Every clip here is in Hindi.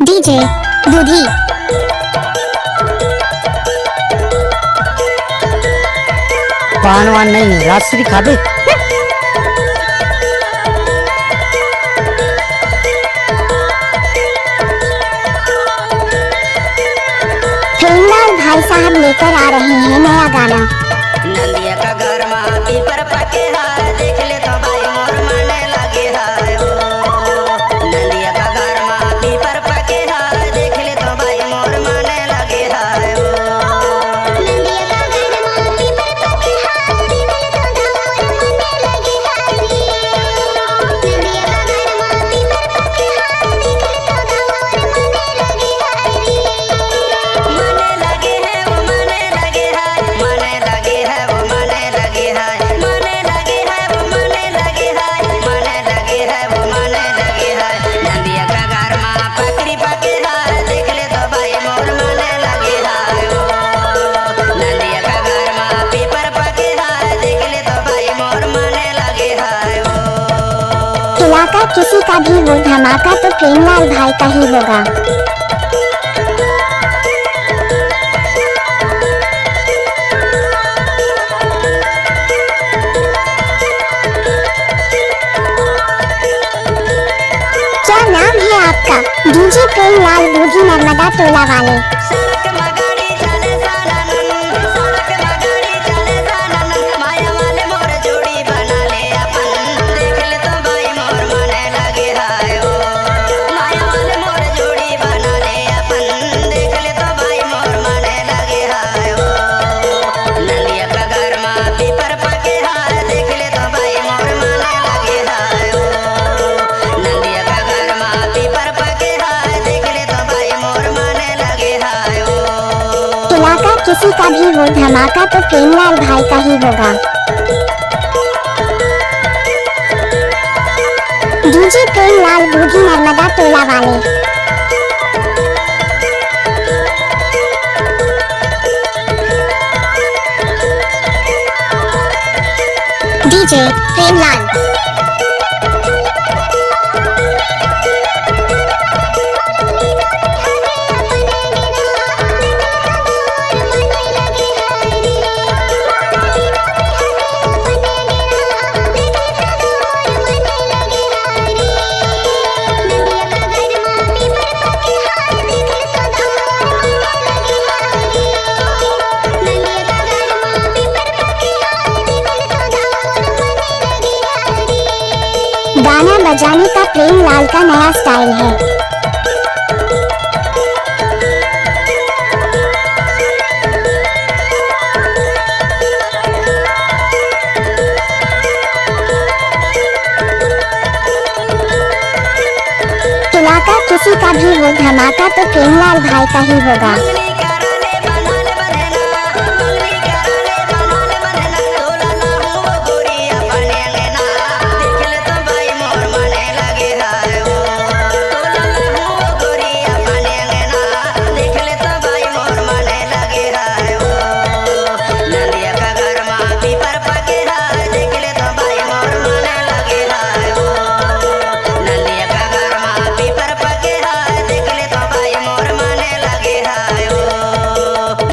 डीजे दूधी। पान वान नहीं है, राजश्री खा दे। प्रेमलाल भाई साहब लेकर आ रहे हैं नया गाना। नंदिया का घर माँ पीपर पके हाय, देख ले तो भाई मोर माने लगे हाय हो। नंदिया का घर माँ पीपर पके हाय, देख ले तो भाई मोर माने लगे हाय हो। नंदिया का घर माँ पीपर पके हाय, देख ले तो मोर माने लगे हाय रे। नंदिया का घर माँ पीपर पके हाय, देख ले तो मोर माने लगे हाय रे। माने लगे है वो माने लगे हाय, माने लगे है वो माने लगे हाय, माने लगे है वो माने लगे हाय, माने लगे है वो माने लगे हाय। नंदिया का घर माँ पकड़ी पके हाय, देख ले तो भाई मोर माने लगे हाय हो। नंदिया का घर माँ पीपर पके हाय, देख ले तो भाई मोर माने लगे हाय हो। इलाका किसी का भी हो, धमाका तो प्रेमलाल भाई का ही होगा। क्या नाम है आपका? डीजे प्रेमलाल दूधी नर्मदा टोला वाले। सड़क मगाड़ी चले सानन, सड़क मगाड़ी चले सानन, माया वाले मोर जोड़ी बना ले अपन, देख ले तो भाई मोर माने लगे हाय हो। माया वाले मोर जोड़ी बना ले अपन, देख ले तो भाई मोर माने लगे हाय हो। नंदिया का घर माँ पीपर पके हाय, देख ले तो भाई मोर माने लगे हाय हो। नंदिया का घर माँ पीपर पके हाय, देख ले तो भाई मोर माने लगे हाय हो। इलाका किसी का भी हो, धमाका तो प्रेमलाल भाई का ही होगा। डीजे प्रेमलाल दूधी नर्मदा टोला वाले। डीजे प्रेमलाल। गाना बजाने का प्रेमलाल का नया स्टाइल है। इलाका किसी का भी हो, धमाका तो प्रेमलाल भाई का ही होगा। मंगनी कराले बनाले बंधना, मंगनी कराले बनाले बंधना, तोला ना हो वो गोरी अपने अंगना, देख ले तो भाई मोर माने लगे हाय हो। तोला ना हो वो गोरी अपने अंगना, देख ले तो भाई मोर माने लगे हाय हो। नंदिया का घर माँ पीपर पके हाय, देख ले तो भाई मोर माने लगे हाय हो। नंदिया का घर माँ पीपर पके हाय, देख ले तो भाई मोर माने लगे हाय हो।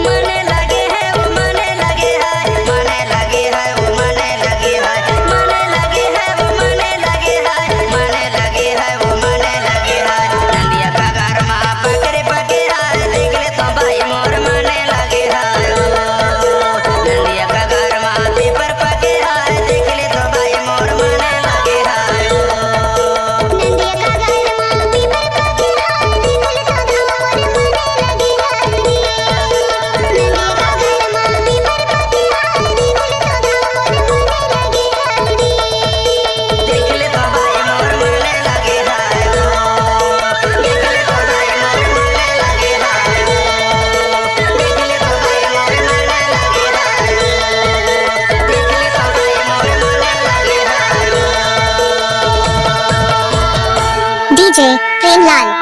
माने लगे है वो माने लगे हाय, माने लगे है वो माने लगे हाय, माने लगे है वो माने लगे हाय, माने लगे है वो माने लगे हाय। नंदिया का घर माँ पकड़े पके हाय, देख ले तो भाई मोर माने लगे हाय हो। नंदिया का घर माँ पीपर पके हाय, देख ले तो भाई मोर माने लगे हाय हो। नंदिया का घर माँ पीपर पके हाय, देख ले तो मोर माने लगे हाय रे। नंदिया का घर माँ पीपर पके हाय, देख ले तो मोर माने लगे हाय रे। देख ले तो भाई मोर माने लगे हाय हो। देख ले तो भाई मोर माने लगे हाय हो। देख ले तो भाई मोर माने लगे हाय हो। देख ले तो भाई मोर माने लगे हाय हो। डीजे प्रेमलाल।